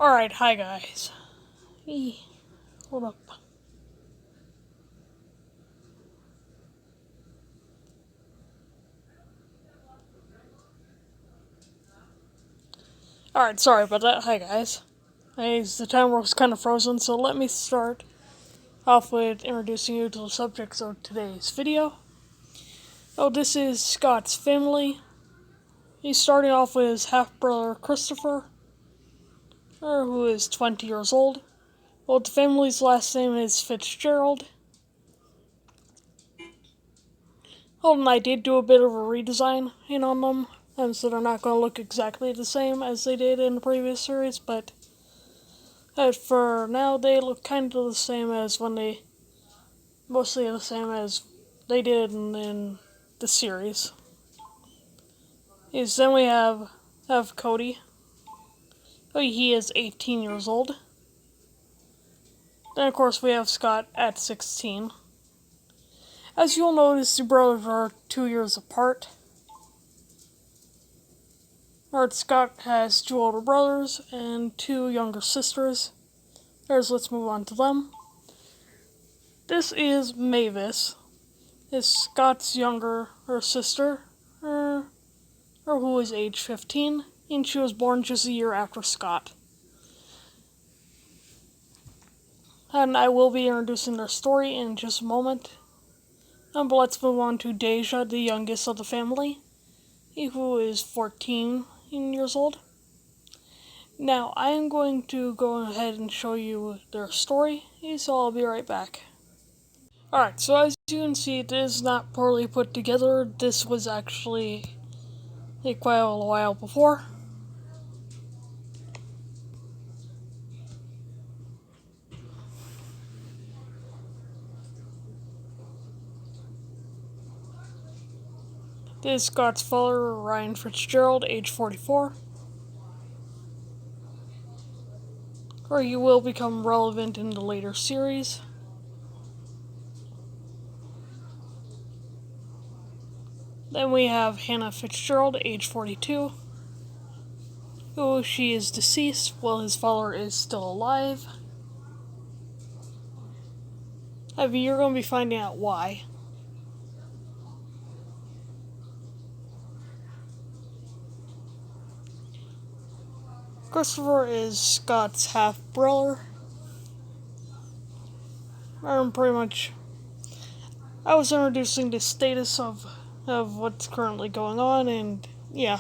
Alright, hi guys. Hold up. Alright, sorry about that. Hi guys. The timer was kind of frozen, so let me start off with introducing you to the subjects of today's video. This is Scott's family. He's starting off with his half-brother Christopher, who is 20 years old. The family's last name is Fitzgerald. And I did do a bit of a redesign on them, so they're not going to look exactly the same as they did in the previous series, but for now they look kind of the same as mostly the same as they did in the series. Then we have Cody. He is 18 years old. Then of course we have Scott at 16. As you'll notice, the brothers are 2 years apart. Scott has 2 older brothers and 2 younger sisters. Let's move on to them. This is Mavis. Is Scott's younger sister, who is age 15, and she was born just a year after Scott. And I will be introducing their story in just a moment. But let's move on to Deja, the youngest of the family, who is 14 years old. Now, I am going to go ahead and show you their story, so I'll be right back. Alright, so as you can see, it is not poorly put together. This was actually quite a while before. This is Scott's father, Ryan Fitzgerald, age 44. He will become relevant in the later series. Then we have Hannah Fitzgerald, age 42. She is deceased while his father is still alive. You're going to be finding out why. Christopher is Scott's half-brother. Pretty much, I was introducing the status of what's currently going on, and yeah.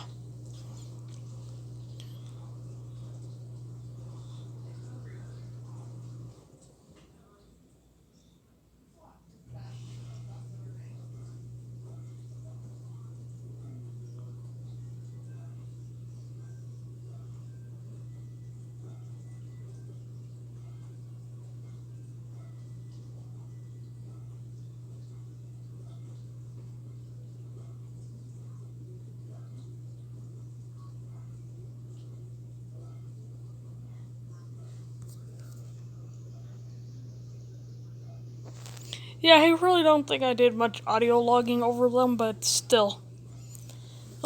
Yeah, I really don't think I did much audio logging over them, but still.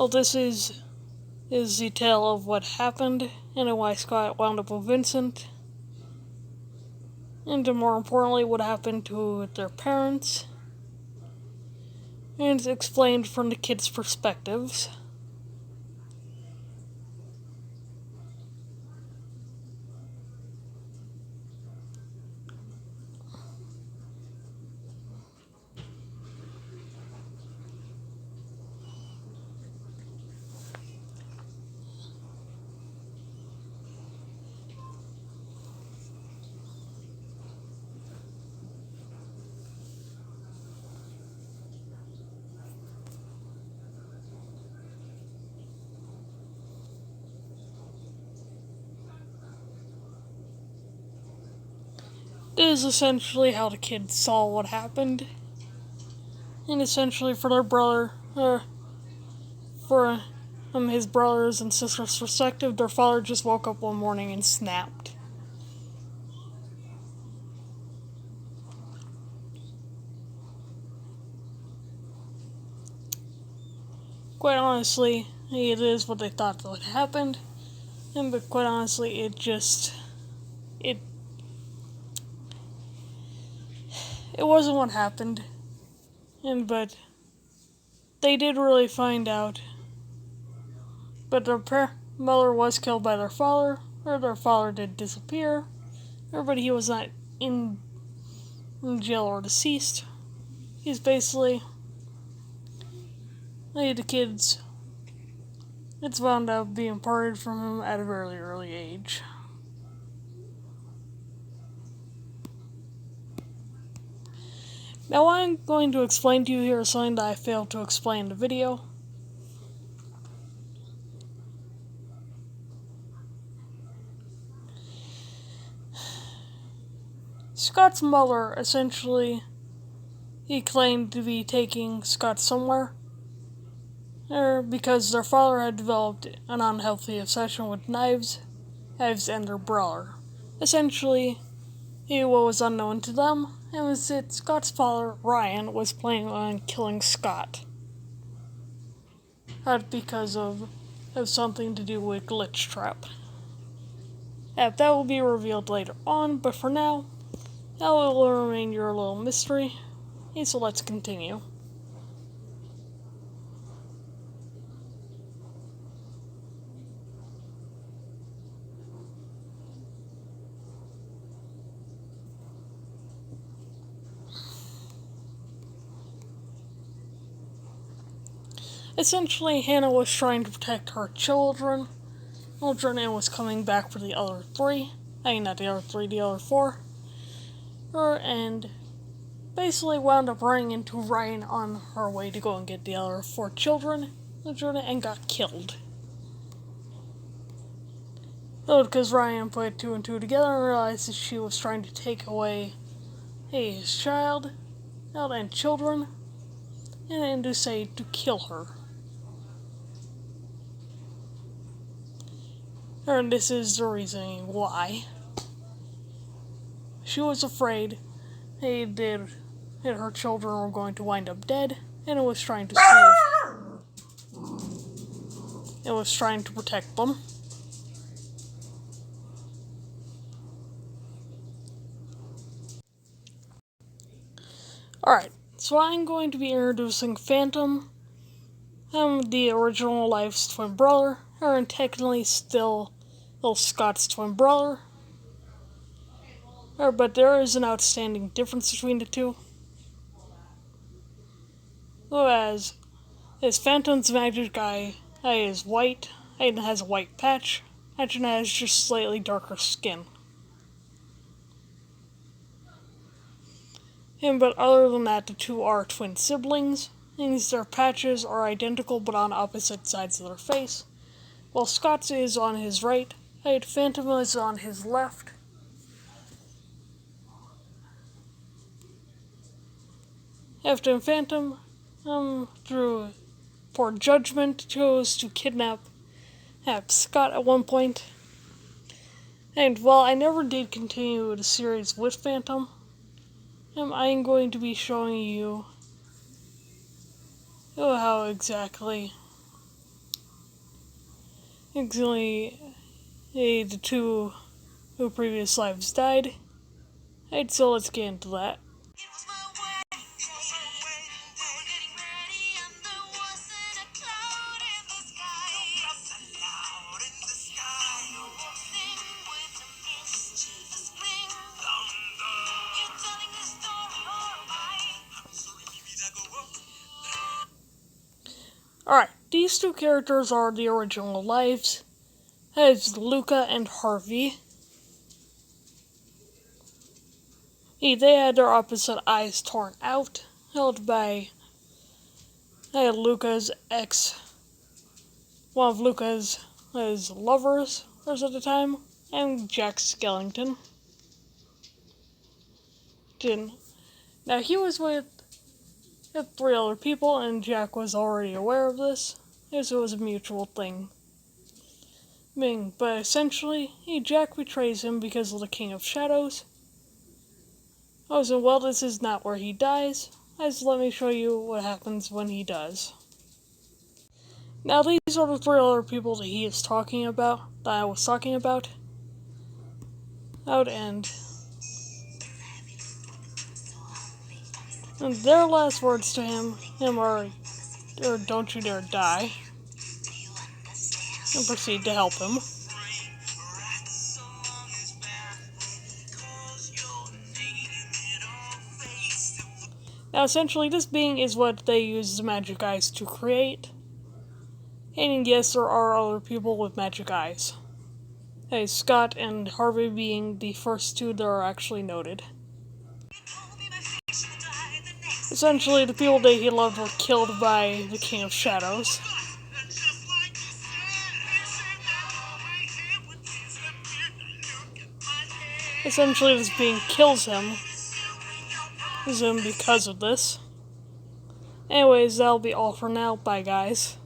This is the tale of what happened and why Scott wound up with Vincent. And more importantly, what happened to their parents. And it's explained from the kids' perspectives. This is essentially how the kids saw what happened. And essentially for their brother, for his brothers and sisters' perspective, their father just woke up one morning and snapped. Quite honestly, it is what they thought would happen. but quite honestly, it it wasn't what happened. But they did really find out. But their mother was killed by their father, or their father did disappear, but he was not in jail or deceased. He's basically the kids. It's wound up being parted from him at a very early age. Now, what I'm going to explain to you here is something that I failed to explain in the video. Scott's mother, essentially, he claimed to be taking Scott somewhere, because their father had developed an unhealthy obsession with knives and their brother. Essentially, what was unknown to them, and was that Scott's father, Ryan, was planning on killing Scott. Not because of something to do with Glitch Trap. That will be revealed later on, but for now, that will remain your little mystery. So let's continue. Essentially, Hannah was trying to protect her children, and was coming back for the other three. Not the other three, the other four. And basically wound up running into Ryan on her way to go and get the other four children, and got killed. Because Ryan put two and two together and realized that she was trying to take away his child and children, and to say to kill her. And this is the reasoning why. She was afraid that her children were going to wind up dead, and it was trying to save. It was trying to protect them. Alright, so I'm going to be introducing Phantom, the original Life's twin brother, and technically still Scott's twin brother. But there is an outstanding difference between the two. As Phantom's magic eye is white, and has a white patch, and has just slightly darker skin. But other than that, the two are twin siblings, and their patches are identical but on opposite sides of their face. While Scott's is on his right, Phantom is on his left. After Phantom, through poor judgment, chose to kidnap Scott at one point. And while I never did continue the series with Phantom, I'm going to be showing you how exactly the two previous lives died. So let's get into that. Alright, these two characters are the original lives. It's Luca and Harvey. They had their opposite eyes torn out, held by Luca's ex, one of Luca's lovers at the time, and Jack Skellington. Now, he was with three other people, and Jack was already aware of this, as it was a mutual thing. But essentially, Jack betrays him because of the King of Shadows. So, well, this is not where he dies, let me show you what happens when he does. Now these are the three other people that he is talking about, that I was talking about. And their last words to him are, "Don't you dare die," and proceed to help him. Now essentially this being is what they use the magic eyes to create. And yes, there are other people with magic eyes. Hey, Scott and Harvey being the first two that are actually noted. Essentially, the people that he loved were killed by the King of Shadows. Essentially, this being kills him because of this. Anyways, that'll be all for now. Bye, guys.